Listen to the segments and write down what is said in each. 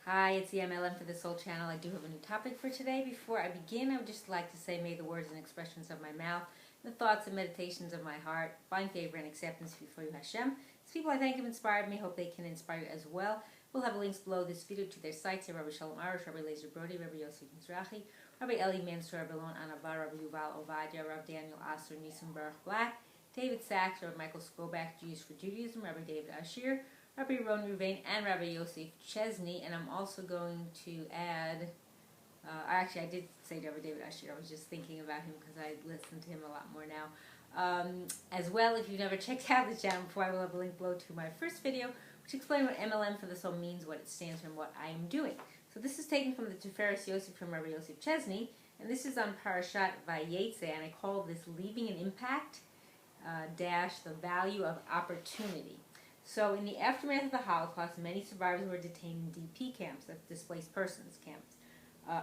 Hi, it's the M.L.M for the Soul Channel. I do have a new topic for today. Before I begin, I would just like to say, may the words and expressions of my mouth, the thoughts and meditations of my heart, find favor and acceptance before you, Hashem. These people I thank have inspired me. Hope they can inspire you as well. We'll have links below this video to their sites: Rabbi Shalom Arush, Rabbi Lazer Brody, Rabbi Yosef Mizrahi, Rabbi Eli Mansour, Rabbi Lon Anavar, Rabbi Yuval Ovadia, Rabbi Daniel Asser, Nisan Baruch Black, David Sachs, Rabbi Michael Skobach, Jews for Judaism, Rabbi David Ashir, Rabbi Ron Ruvain, and Rabbi Yosef Chesney. And I'm also going to add, actually I did say Rabbi David Ashir, I was just thinking about him because I listen to him a lot more now. As well, if you've never checked out the channel before, I will have a link below to my first video, which explains what M.L.M for the Soul means, what it stands for, and what I am doing. So this is taken from the Tiferes Yosef from Rabbi Yosef Chesney, and this is on Parashat Vayetze, and I call this Leaving an Impact, dash the value of opportunity. So in the aftermath of the Holocaust, many survivors were detained in DP camps, that's displaced persons camps.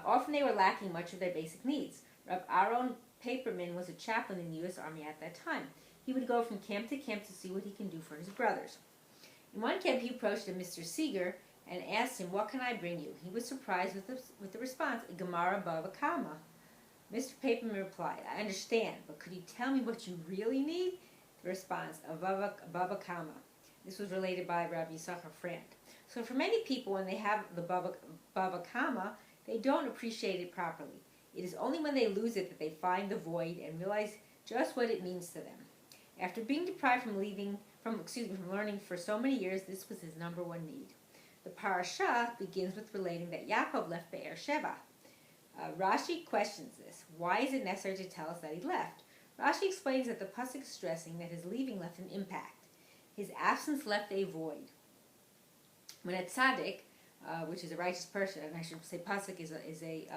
Often they were lacking much of their basic needs. Reb Aaron Paperman was a chaplain in the U.S. Army at that time. He would go from camp to camp to see what he can do for his brothers. In one camp, he approached a Mr. Seeger and asked him, "What can I bring you?" He was surprised with the response, "A Gemara Bava Kama." Mr. Paperman replied, "I understand, but could you tell me what you really need?" The response, "A Bava Kama." This was related by Rabbi Yisachar Frand. So for many people, when they have the Bava Kama, they don't appreciate it properly. It is only when they lose it that they find the void and realize just what it means to them. After being deprived from learning for so many years, this was his number one need. The parasha begins with relating that Yaakov left Be'er Sheva. Rashi questions this. Why is it necessary to tell us that he left? Rashi explains that the pasuk is stressing that his leaving left an impact. His absence left a void. When a tzaddik, which is a righteous person, and I should say pasuk is a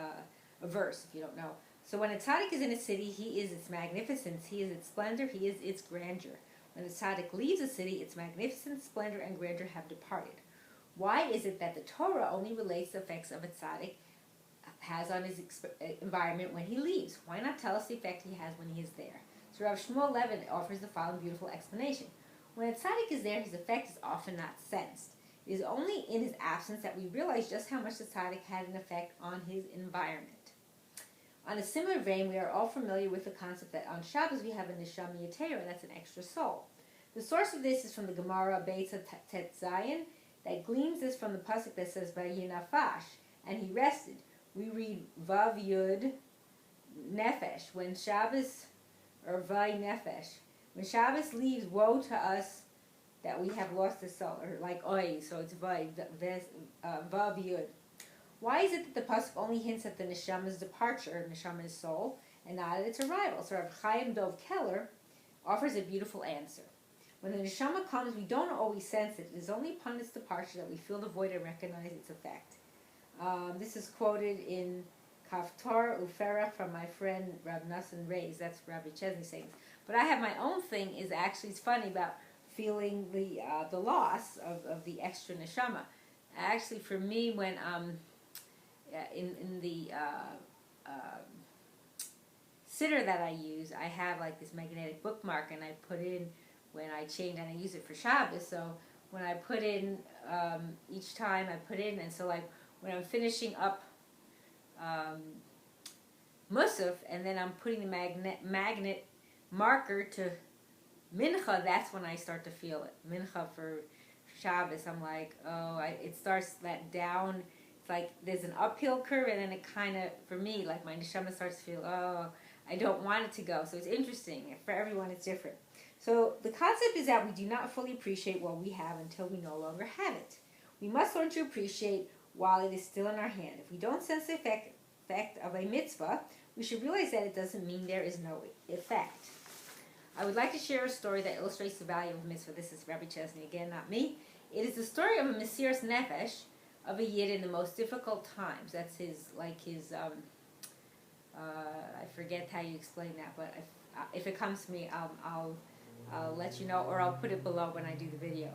verse if you don't know. So when a tzaddik is in a city, he is its magnificence, he is its splendor, he is its grandeur. When a tzaddik leaves a city, its magnificence, splendor, and grandeur have departed. Why is it that the Torah only relates the effects of a tzaddik has on his environment when he leaves? Why not tell us the effect he has when he is there? So Rav Shmuel Levin offers the following beautiful explanation. When a tzaddik is there, his effect is often not sensed. It is only in his absence that we realize just how much the tzaddik had an effect on his environment. On a similar vein, we are all familiar with the concept that on Shabbos we have a Meshamayim Lomdim Mussar, that's an extra soul. The source of this is from the Gemara BeEzrat Tet Zayin, that gleans this from the pasuk that says Vayinafash, and he rested. We read Vav Yud Nefesh when Shabbos, or Vay Nefesh. When Shabbos leaves, woe to us that we have lost the soul, or like Oy, so it's Vav Yud. Why is it that the pasuk only hints at the neshama's departure, neshama's soul, and not at its arrival? So Rav Chaim Dov Keller offers a beautiful answer. When the neshama comes, we don't always sense it. It is only upon its departure that we feel the void and recognize its effect. This is quoted in Kaftar Uferach from my friend Rav Nassan Reis. That's Rabbi Chesney saying. But I have my own thing. Is actually it's funny about feeling the loss of the extra neshama. Actually, for me, when in the sitter that I use, I have like this magnetic bookmark, and I put in when I change, and I use it for Shabbos. So when I put in each time I put in, and so like when I'm finishing up Musaf, and then I'm putting the magnet marker to Mincha, that's when I start to feel it. Mincha for Shabbos, I'm like, oh, it starts that down. It's like there's an uphill curve, and then it kind of, for me, like my neshama starts to feel, oh, I don't want it to go. So it's interesting. For everyone, it's different. So the concept is that we do not fully appreciate what we have until we no longer have it. We must learn to appreciate while it is still in our hand. If we don't sense the effect of a mitzvah, we should realize that it doesn't mean there is no effect. I would like to share a story that illustrates the value of a mitzvah. This is Rabbi Chesney again, not me. It is the story of a Mesiras Nefesh of a Yid in the most difficult times. That's his, I forget how you explain that, but if it comes to me, I'll let you know, or I'll put it below when I do the video.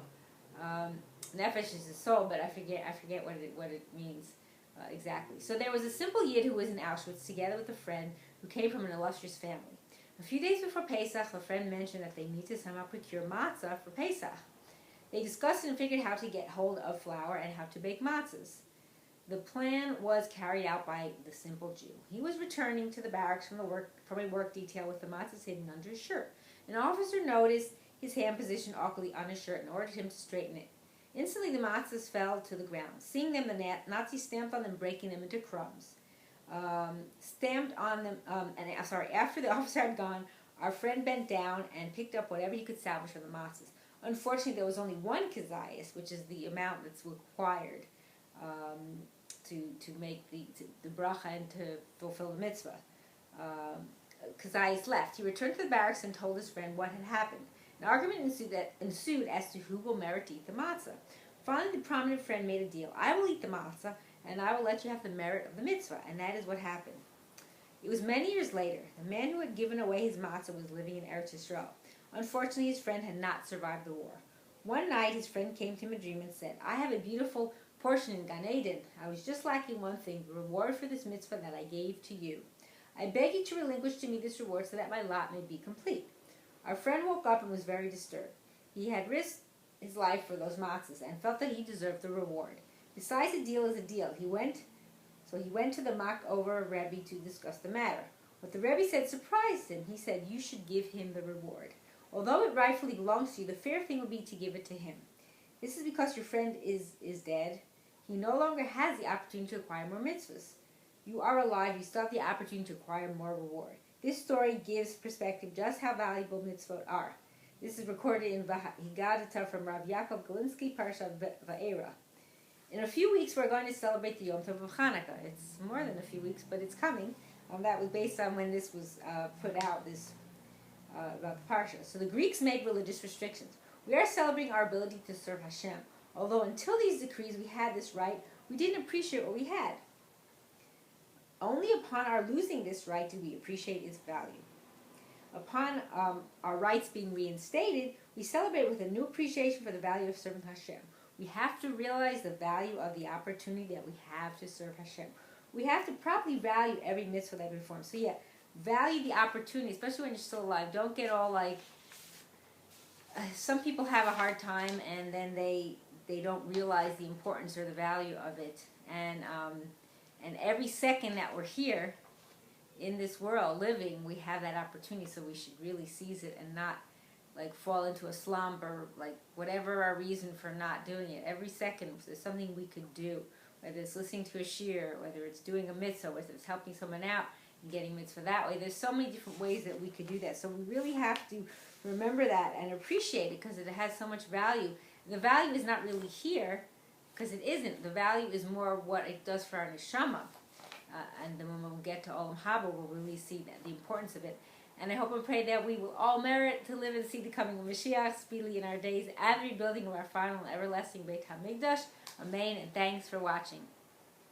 Nefesh is the soul, but I forget what it means exactly. So there was a simple Yid who was in Auschwitz together with a friend who came from an illustrious family. A few days before Pesach, a friend mentioned that they need to somehow procure matzah for Pesach. They discussed and figured how to get hold of flour and how to bake matzahs. The plan was carried out by the simple Jew. He was returning to the barracks from a work detail with the matzahs hidden under his shirt. An officer noticed his hand positioned awkwardly on his shirt and ordered him to straighten it. Instantly, the matzahs fell to the ground. Seeing them, the Nazis stamped on them, breaking them into crumbs. After the officer had gone, our friend bent down and picked up whatever he could salvage from the matzahs. Unfortunately, there was only one kazayas, which is the amount that's required to make the bracha and to fulfill the mitzvah. Kazayas left. He returned to the barracks and told his friend what had happened. An argument ensued as to who will merit to eat the matzah. Finally, the prominent friend made a deal. I will eat the matzah, and I will let you have the merit of the mitzvah. And that is what happened. It was many years later. The man who had given away his matzah was living in Eretz Yisrael. Unfortunately, his friend had not survived the war. One night, his friend came to him in a dream and said, I have a beautiful portion in Gan Eden. I was just lacking one thing, the reward for this mitzvah that I gave to you. I beg you to relinquish to me this reward so that my lot may be complete. Our friend woke up and was very disturbed. He had risked his life for those matzahs and felt that he deserved the reward. Besides, a deal is a deal. He went to the Makover Rebbe to discuss the matter. What the Rebbe said surprised him. He said, you should give him the reward. Although it rightfully belongs to you, the fair thing would be to give it to him. This is because your friend is dead. He no longer has the opportunity to acquire more mitzvahs. You are alive. You still have the opportunity to acquire more reward. This story gives perspective just how valuable mitzvot are. This is recorded in Haggadah from Rav Yaakov Galinsky, Parshat Va'era. In a few weeks, we're going to celebrate the Yom Tov of Hanukkah. It's more than a few weeks, but it's coming. That was based on when this was put out, about the Parsha. So the Greeks made religious restrictions. We are celebrating our ability to serve Hashem. Although until these decrees we had this right, we didn't appreciate what we had. Only upon our losing this right do we appreciate its value. Upon our rights being reinstated, we celebrate with a new appreciation for the value of serving Hashem. We have to realize the value of the opportunity that we have to serve Hashem. We have to properly value every mitzvah that we perform. So yeah, value the opportunity, especially when you're still alive. Don't get all like, some people have a hard time and then they don't realize the importance or the value of it. And every second that we're here in this world living, we have that opportunity, so we should really seize it and not like fall into a slump or like whatever our reason for not doing it. Every second there's something we could do, whether it's listening to a shir, whether it's doing a mitzvah, whether it's helping someone out and getting mitzvah that way. There's so many different ways that we could do that. So we really have to remember that and appreciate it because it has so much value. The value is not really here because it isn't. The value is more what it does for our neshama. And then when we get to Olam Haba, we'll really see that, the importance of it. And I hope and pray that we will all merit to live and see the coming of Mashiach speedily in our days and rebuilding of our final and everlasting Beit HaMikdash. Amen, and thanks for watching.